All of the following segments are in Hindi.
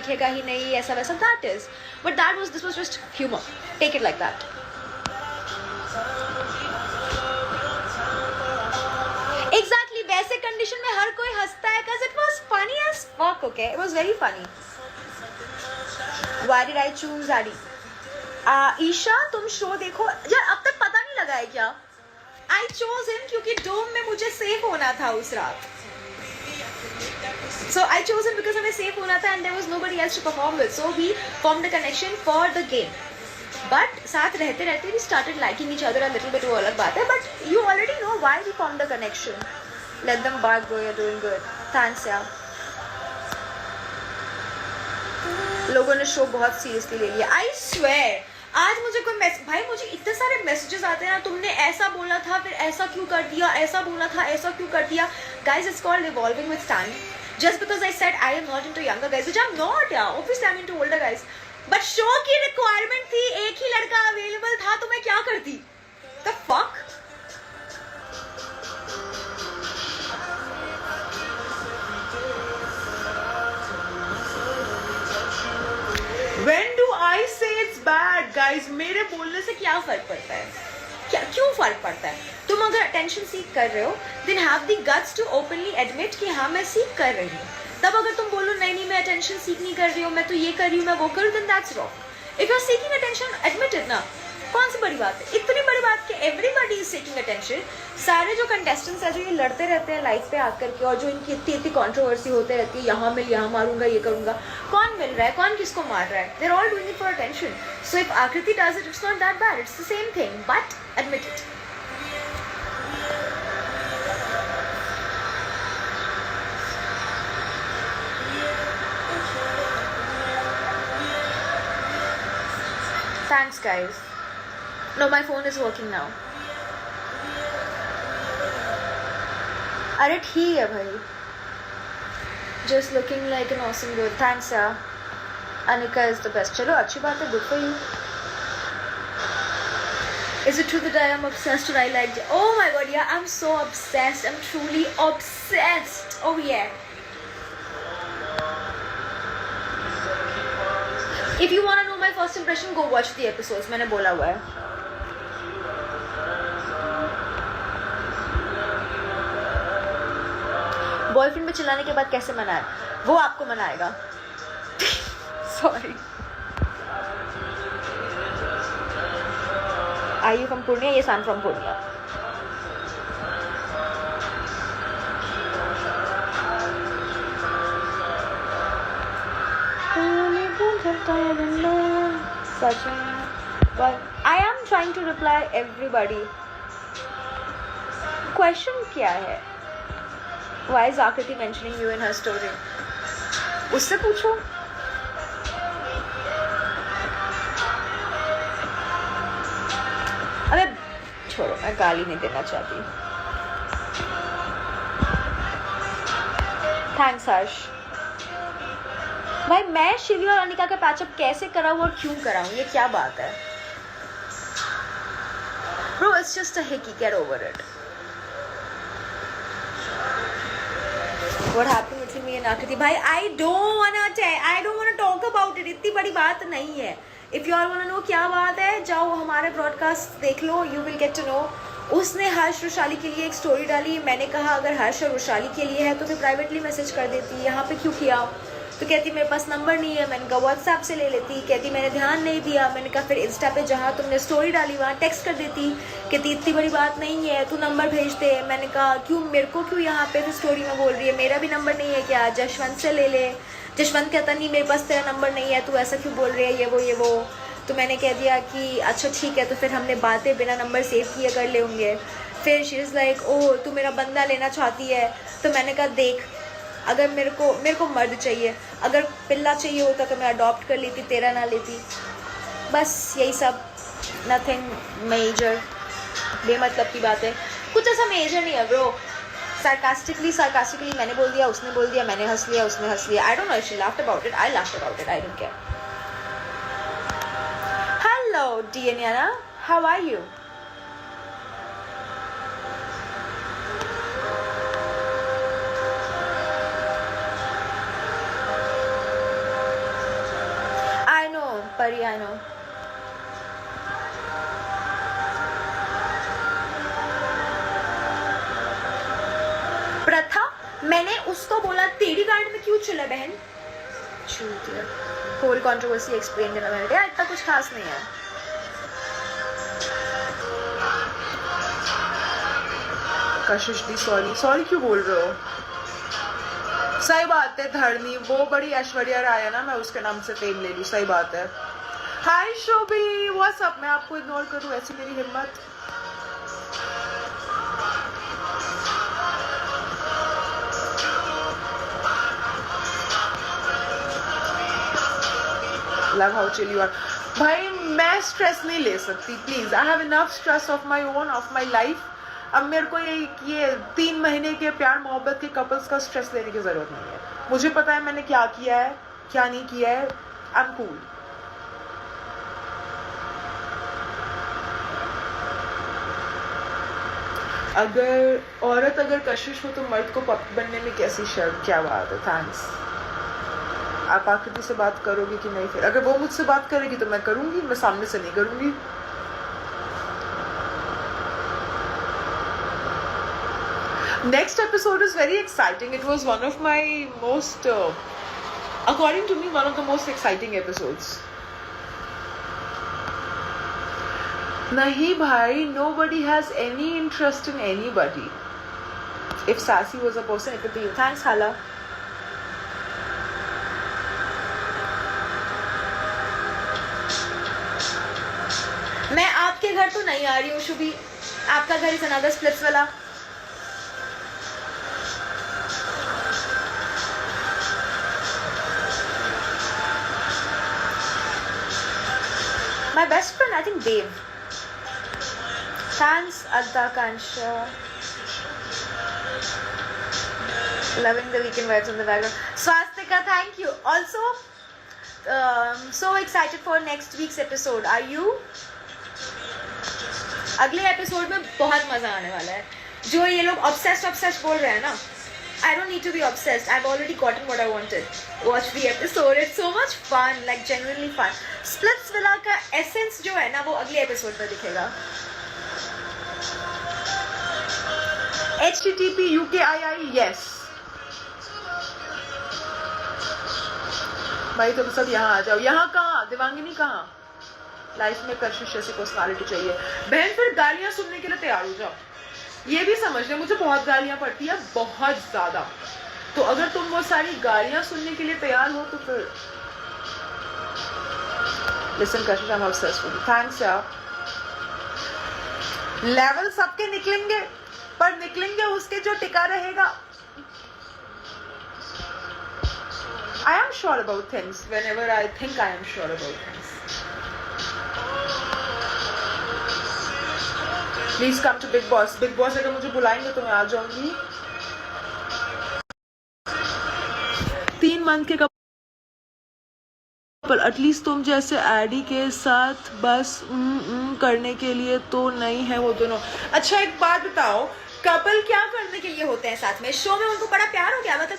दिखेगा ही नहीं, ऐसा वैसा, that is, but this was just humor, take it like that. Exactly, वैसे कंडीशन में हर कोई हंसता है cause it was funny as fuck, okay, it was very funny. Why did I choose Adi? Isha तुम शो देखो यार, अब तक पता नहीं लगा है क्या? I chose him क्योंकि डोम में मुझे सेफ होना था उस रात. So I chose him because हमें सेफ होना था and there was nobody else to perform with. So we formed a connection for the game. But साथ रहते रहते we started liking each other a little bit, वो अलग बात है. But you already know why we formed a connection. Let them bark bro, you're doing good. Thanks यार. लोगों ने शो बहुत सीरियसली ले लिया. I swear. आज मुझे कोई भाई मुझे इतने सारे मैसेजेस आते हैं ना, तुमने ऐसा बोला था फिर ऐसा क्यों कर दिया, ऐसा बोला था ऐसा क्यों कर दिया. Guys, it's called evolving with time. Just because I said I am not into younger guys, which I'm not, yeah. Obviously I'm into older guys. But show की रिक्वायरमेंट थी, एक ही लड़का अवेलेबल था, तो मैं क्या करती? The fuck? When do I say it's bad, guys? मेरे बोलने से क्या फर्क पड़ता है? क्या क्यों फर्क पड़ता है? तुम अगर अटेंशन सीख कर रहे हो, then have the guts to openly admit कि हाँ मैं सीख कर रही हूँ. तब अगर तुम बोलो नहीं नहीं मैं अटेंशन सीख नहीं कर रही हूँ, मैं तो ये कर रही हूँ, मैं वो कर रही हूँ, then that's wrong. If you're seeking attention, admit it ना. कौन सी बड़ी बात है? इतनी बड़ी बात कि everybody is seeking attention. सारे जो contestants हैं जो ये लड़ते रहते हैं लाइफ पे आकर के, और जो इनकी इतनी कंट्रोवर्सी होते रहती है, यहाँ मिल यहाँ मारूंगा ये करूंगा, कौन मिल रहा है कौन किसको मार रहा है? They're all doing it for attention. So if Akriti does it, it's not that bad. It's the same thing, but admit it. Thanks guys. No, my phone is working now. अरे ठीक है भाई. Just looking like an awesome girl. Thanks यार. Anika is the best. चलो अच्छी बात है. Good for you. Is it true that I am obsessed or I like it? Oh my god, yeah, I'm so obsessed. I'm truly obsessed. Oh yeah. If you want to know my first impression, go watch the episodes. मैंने बोला हुआ है. बॉयफ्रेंड में चिल्लाने के बाद कैसे मनाए? वो आपको मनाएगा. Sorry. Are you from Purnia? Yes, I'm from Purnia. But I am trying to reply everybody. Question क्या है? Why is Akriti mentioning you in her story? उससे पूछो. अबे छोड़ो, मैं गाली नहीं देना चाहती. थैंक्स हर्ष. भाई मैं शिवी और अनिका का पैचअप कैसे कराऊं और क्यों कराऊं, ये क्या बात है? Bro, it's just a hickey. Get over it. What happened between me and Akriti? भाई I don't wanna talk about it. इतनी बड़ी बात नहीं है. If you all wanna know क्या बात है, जाओ हमारे ब्रॉडकास्ट देख लो. You will get to know. उसने हर्ष वैशाली के लिए एक स्टोरी डाली. मैंने कहा अगर हर्ष और वैशाली के लिए है तो फिर प्राइवेटली मैसेज कर देती. यहाँ पे क्यों किया? तो कहती मेरे पास नंबर नहीं है. मैंने कहा व्हाट्सएप से ले लेती. कहती मैंने ध्यान नहीं दिया. मैंने कहा फिर इंस्टा पे जहाँ तुमने स्टोरी डाली वहाँ टेक्स्ट कर देती. कहती इतनी बड़ी बात नहीं है, तू नंबर भेज दे. मैंने कहा क्यों, मेरे को क्यों यहाँ पे फिर स्टोरी में बोल रही है? मेरा भी नंबर नहीं है क्या? जशवंत से ले ले. जशवंत कहता नहीं मेरे पास तेरा नंबर नहीं है, तू ऐसा क्यों बोल रही है, ये वो. तो मैंने कह दिया कि अच्छा ठीक है. तो फिर हमने बातें बिना नंबर सेव किए कर ले होंगे. फिर शी इज़ लाइक ओह तू मेरा बंदा लेना चाहती है. तो मैंने कहा देख, अगर मेरे को मर्द चाहिए, अगर पिल्ला चाहिए होता तो मैं अडॉप्ट कर लेती, तेरा ना लेती. बस यही सब. Nothing major. बेमतलब की बात है, कुछ ऐसा मेजर नहीं है ब्रो. sarcastically मैंने बोल दिया, उसने बोल दिया, मैंने हंस लिया, उसने हंस लिया. I don't know if she laughed about it. I laughed about it. I don't care. Hello Diana, how are you? Sorry, I know. प्रथा, मैंने उसको बोला तेरी गार्ड में क्यों चला बहन, होल कंट्रोवर्सी एक्सप्लेन करना मैंने यार, इतना कुछ खास नहीं है। कशिश दी सॉरी, सॉरी क्यों बोल रहे हो? सही बात है धरनी, वो बड़ी ऐश्वर्या राय है ना, मैं उसके नाम से फेम ले लूं, सही बात है। Hi Shobhi, what's up? मैं आपको इग्नोर करूं, ऐसी मेरी हिम्मत? Love how chill you are. भाई मैं स्ट्रेस नहीं ले सकती please, I have enough stress of my own, of my life. अब मेरे को ये 3 महीने के प्यार मोहब्बत के कपल्स का स्ट्रेस लेने की जरूरत नहीं है। मुझे पता है मैंने क्या किया है, क्या नहीं किया है, आई एम कूल। अगर औरत अगर कशिश हो तो मर्द को पप बनने में कैसी शर्म, क्या बात है, थैंक्स। आप आकृति से बात करोगे कि नहीं? फिर अगर वो मुझसे बात करेगी तो मैं करूंगी, मैं सामने से नहीं करूंगी। Next episode is very exciting. It was one of my most, according to me, one of the most exciting episodes. Nahi bhai, nobody has any interest in anybody. If Sassy was a person, it would be you. Thanks, Hala. मैं आपके घर तो नहीं आ रही हूँ शुभी, आपका घर इस अनादर स्प्लिट्स वाला। My best friend, I think Dave. Thanks, Adda Kansha. Loving the weekend vibes in the background. Swastika, thank you. Also, so excited for next week's episode. Are you? अगले एपिसोड में बहुत मजा आने वाला है। जो ये लोग obsessed बोल रहे हैं ना, I don't need to be obsessed. I've already gotten what I wanted. Watch the episode. It's so much fun, like genuinely fun. Splitsvilla का essence जो है ना, वो अगले एपिसोड में दिखेगा। HTTP UKII yes. भाई तुम सब यहाँ आ जाओ। यहाँ कहाँ? दिवांगिनी कहाँ? लाइफ में कशिश जैसी पर्सनालिटी चाहिए। बहन फिर गालियां सुनने के लिए तैयार हो जाओ। ये भी समझ ले, मुझे बहुत गालियां पड़ती है, बहुत ज्यादा। तो अगर तुम वो सारी गालियां सुनने के लिए तैयार हो तो फिर listen Kashish, I am obsessed with you. Thanks यार। लेवल सबके निकलेंगे, पर निकलेंगे उसके जो टिका रहेगा। I am sure about things whenever I think I am sure about things. Please come to Big Boss. Big Boss अगर मुझे बुलाएंगे तो मैं आ जाऊंगी। 3 मंथ के कपल एटलीस्ट तुम जैसे एडी के साथ बस करने के लिए तो नहीं है वो दोनों। अच्छा एक बात बताओ, कपल क्या करने के लिए होते हैं साथ में? शो में उनको बड़ा प्यार हो गया, मतलब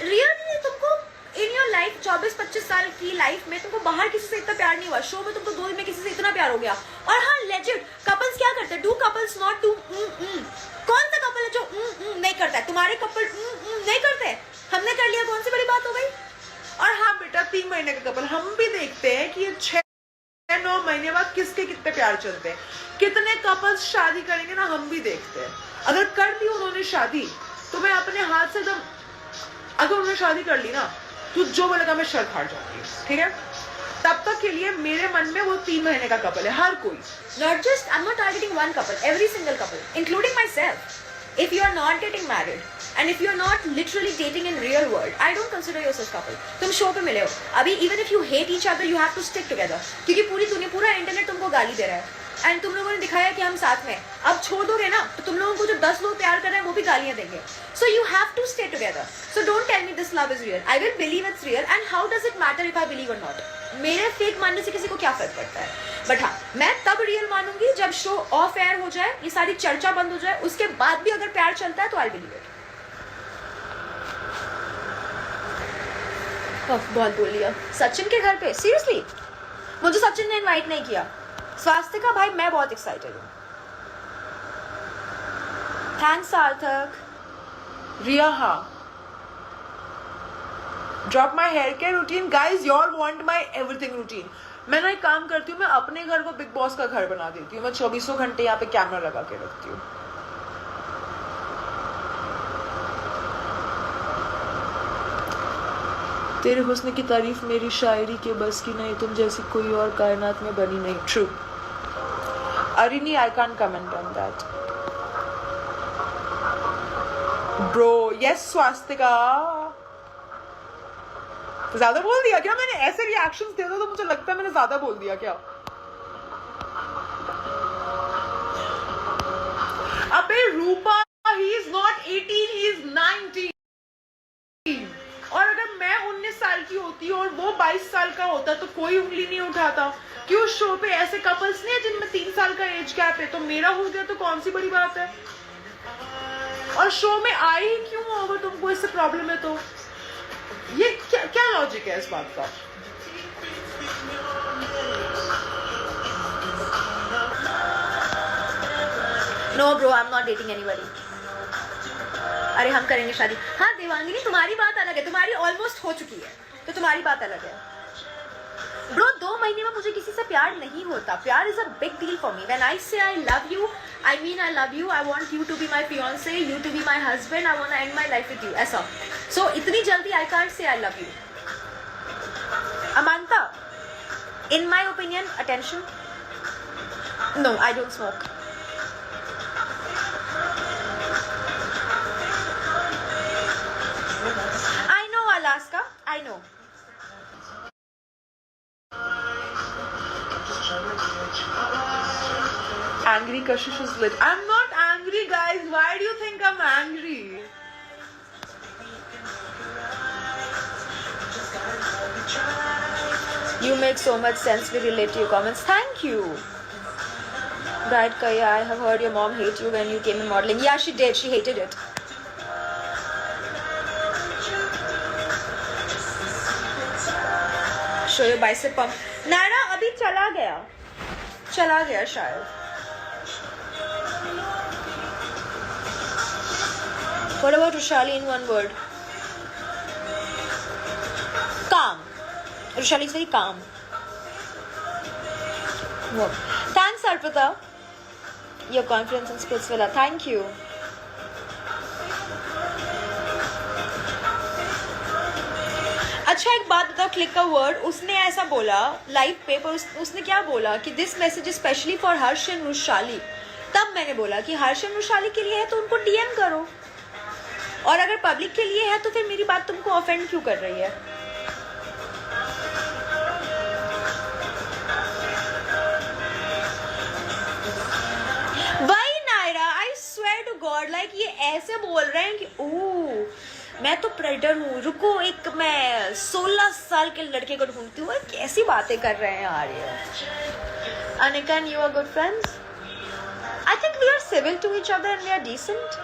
रियली तुमको इन योर लाइफ 24-25 साल की लाइफ में तुमको बाहर किसी से इतना प्यार नहीं हुआ, शो में तुमको 2 दिन में किसी से इतना प्यार हो गया। और हाँ लेजिट कपल्स क्या करते हैं, डू कपल्स नॉट डू कौन सा कपल है जो नहीं करता है? तुम्हारे कपल नहीं करते, हमने कर लिया, कौन सी बड़ी बात हो गई? और हाँ बेटा 3 महीने का कपल हम भी देखते हैं कि 6-9 महीने बाद किसके कितने प्यार चलते हैं। कितने कपल्स शादी करेंगे ना, हम भी देखते हैं। अगर कर दी उन्होंने शादी तो मैं अपने हाथ से एकदम, अगर उन्होंने शादी कर ली ना तो जो बोलेगा मैं शर्त हार जाऊंगी, ठीक है? तब तक के लिए मेरे मन में वो 3 महीने का कपल है हर कोई। Not just, I'm not targeting one couple, every single couple, including myself. If you are not getting married and if you are not literally dating in real world, I don't consider yourself couple. तुम शो पे मिले हो अभी, even if you hate each other, you have to stick together. क्योंकि पूरी दुनिया, पूरा इंटरनेट तुमको गाली दे रहा है एंड तुम लोगों ने दिखाया कि हम साथ में। अब छोड़ दोगे ना तो तुम लोगों को जो 10 लोग प्यार कर रहे हैं वो भी गालियां देंगे। So you have to stay together. So don't tell me this love is real. I will believe it's real. And how does it matter if I believe or not? मेरे फेक मानने से किसी को क्या फर्क पड़ता है? बट हाँ, मैं तब रियल मानूंगी जब शो ऑफ एयर हो जाए, ये सारी चर्चा बंद हो जाए, उसके बाद भी अगर प्यार चलता है तो आई बिलीव इट। बहुत बोल लिया। सचिन के घर पे सीरियसली मुझे सचिन ने इनवाइट नहीं किया। स्वास्तिका भाई मैं बहुत एक्साइटेड हूँ। थैंक्स सार्थक। रिया हाँ, drop my hair care routine. Guys you all want my everything routine. मैं ना एक काम करती हूँ, मैं अपने घर को बिग बॉस का घर बना देती हूँ। मैं 24 घंटे यहाँ पे कैमरा लगा के रखती हूँ। तेरे हुस्न की तारीफ मेरी शायरी के बस की नहीं, तुम जैसी कोई और कायनात में बनी नहीं। True Arini, I can't comment on that bro. Yes Swastika, ज्यादा बोल दिया क्या मैंने? ऐसे रिएक्शंस दे दो तो मुझे लगता है मैंने ज्यादा बोल दिया क्या? अबे Rupa, he is not 18, he is 19। और अगर मैं 19 साल की होती और वो 22 साल का होता तो कोई उंगली नहीं उठाता। क्यों शो पे ऐसे कपल्स नहीं है जिनमें 3 साल का एज गैप है? तो मेरा हो गया तो कौन सी बड़ी बात है? और शो में आई ही क्यों अगर तुमको इससे प्रॉब्लम है तो? ये क्या लॉजिक है इस बात का? No bro, I am not dating anybody. अरे हम करेंगे शादी। हाँ देवांगिनी, तुम्हारी बात अलग है, तुम्हारी ऑलमोस्ट हो चुकी है तो तुम्हारी बात अलग है। ब्रो 2 महीने में मुझे किसी से प्यार नहीं होता। प्यार is a big deal for me. When I say I love you, I mean I love you. I want you to be my fiance, you to be my husband, I want to end my life with you, ऐसा। सो इतनी जल्दी I can't say I love you. Amanta, in my opinion, attention, no I don't smoke. I know Alaska, I know. Angry Kashish is lit. I'm not angry, guys. Why do you think I'm angry? You make so much sense. We relate to your comments. Thank you. Right, Kaya, I have heard your mom hate you when you came in modeling. Yeah, she did. She hated it. Show your bicep pump. Naira अभी चला गया शायद। What about Rushali in one word? Calm. Rushali is very calm. No. Thanks, Arpita. Your confidence in Splitsvilla. Thank you. अच्छा एक बात बताओ, क्लिक का वर्ड उसने ऐसा बोला लाइव पे, पर उसने क्या बोला कि this message specially for Harsh and Rushali. तब मैंने बोला कि हर्ष एंड रुशाली के लिए है तो उनको डीएम करो, और अगर पब्लिक के लिए है तो फिर मेरी बात तुमको ऑफेंड क्यों कर रही है? वही Naira, I swear to God, like ये ऐसे बोल रहे हैं कि ओह मैं तो प्रेडर हूँ, रुको एक मैं 16 साल के लड़के को ढूंढती हूँ। कैसी बातें कर रहे हैं यार ये। Anika and you are good friends? I think we are civil to each other and we are decent.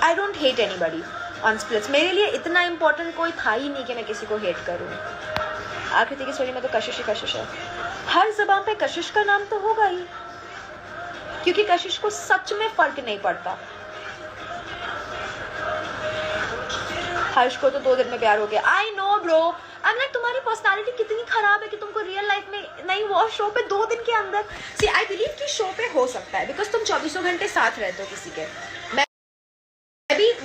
I don't hate anybody on splits. मेरे लिए इतना इंपॉर्टेंट कोई था ही नहीं कि मैं किसी को हेट करूँ। आकृति की स्टोरी में तो कशिश ही कशिश है। हर जबान पे कशिश का नाम तो होगा ही, क्योंकि कशिश को सच में फर्क नहीं पड़ता। हर्ष को तो 2 दिन में प्यार हो गया। I know bro, I am like तुम्हारी पर्सनालिटी कितनी खराब है कि तुमको रियल लाइफ में नहीं, वो शो पे 2 दिन के अंदर। सी आई बिलीव कि शो पे हो सकता है बिकॉज तुम 24 घंटे साथ रहते हो किसी के।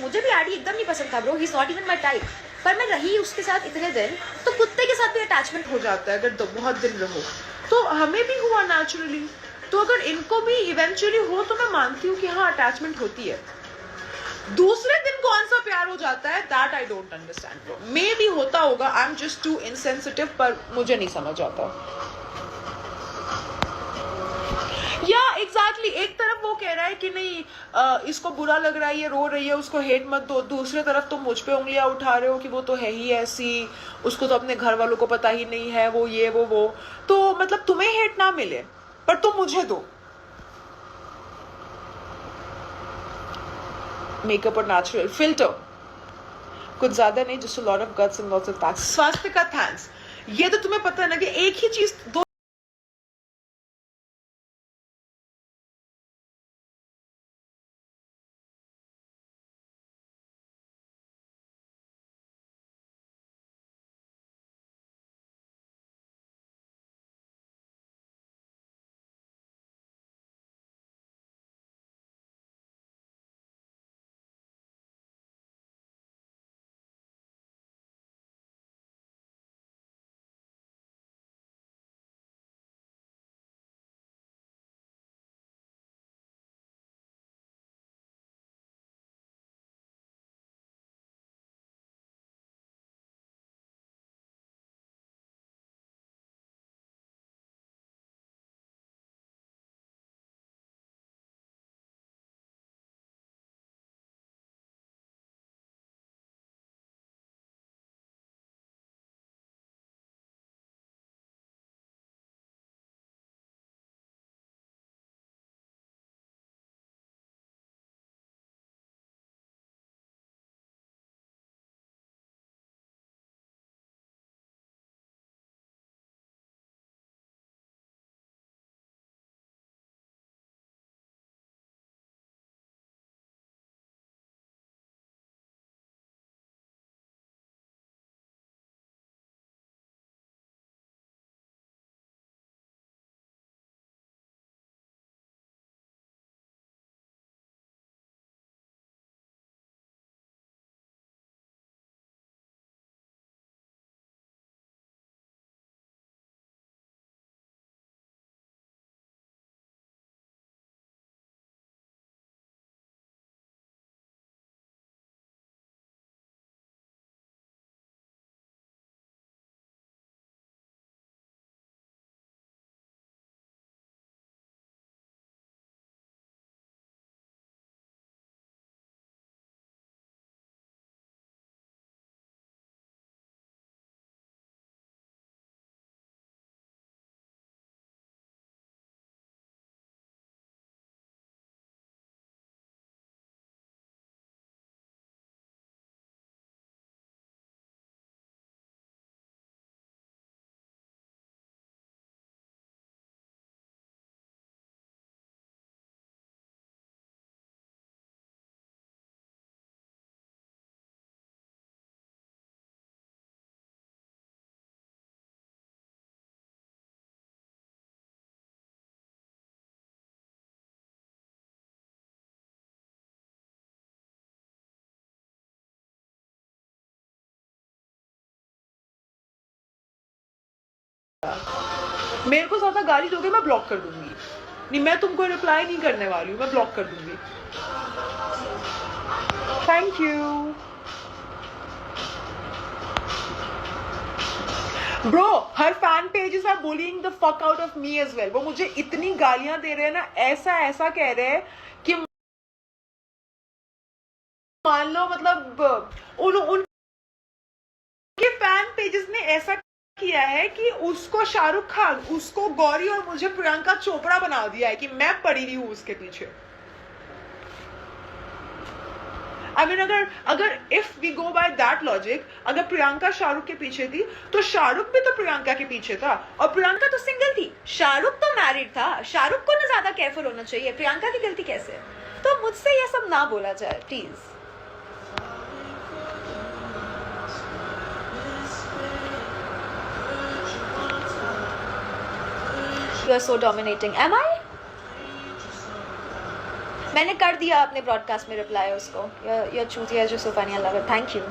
मुझे भी आडी एकदम नहीं पसंद था bro, he is not even my type, पर मैं रही उसके साथ इतने दिन तो कुत्ते के साथ भी अटैचमेंट हो जाता है अगर बहुत दिन रहो। तो हमें भी हुआ नेचुरली, तो अगर इनको भी इवेंचुअली हो तो मैं मानती हूँ कि हाँ अटैचमेंट होती है। दूसरे दिन कौन सा प्यार हो जाता है, that I don't understand bro. मे भी होता होगा, I am just too insensitive, पर मुझे नहीं समझ आता। या एग्जैक्टली एक तरफ वो कह रहा है कि नहीं इसको बुरा लग रहा है, ये रो रही है, उसको हेट मत दो। दूसरे तरफ तुम मुझ पे उंगलियां उठा रहे हो कि वो तो है ही ऐसी, उसको तो अपने घर वालों को पता ही नहीं है, वो ये वो। तो मतलब तुम्हें हेट ना मिले पर तुम मुझे दो। मेकअप और नेचुरल फिल्टर कुछ ज्यादा नहीं, just a lot of guts and lots of thanks. Swastika thanks. ये तो तुम्हें पता है ना कि एक ही चीज दो मेरे को ज्यादा गाली दोगे मैं ब्लॉक कर दूंगी. नहीं, मैं तुमको रिप्लाई नहीं करने वाली हूँ, मैं ब्लॉक कर दूंगी. Thank you bro. Her fan pages are bullying the fuck out of me as well. वो मुझे इतनी गालियां दे रहे हैं ना, ऐसा ऐसा कह रहे हैं कि मान लो मतलब उनके फैन पेजेस ने ऐसा किया है कि उसको शाहरुख खान, उसको गौरी और मुझे प्रियंका चोपड़ा बना दिया है कि मैं पड़ी रही हूं उसके पीछे. I mean, अगर if we go by that logic, अगर प्रियंका शाहरुख के पीछे थी तो शाहरुख भी तो प्रियंका के पीछे था, और प्रियंका तो सिंगल थी, शाहरुख तो मैरिड था. शाहरुख को ना ज्यादा केयरफुल होना चाहिए, प्रियंका की गलती कैसे? तो मुझसे ये सब ना बोला जाए please. You are so dominating. Am I? मैंने कर दिया अपने ब्रॉडकास्ट में रिप्लाई उसको. You're चूतिया जो so funny. I love it. Thank you.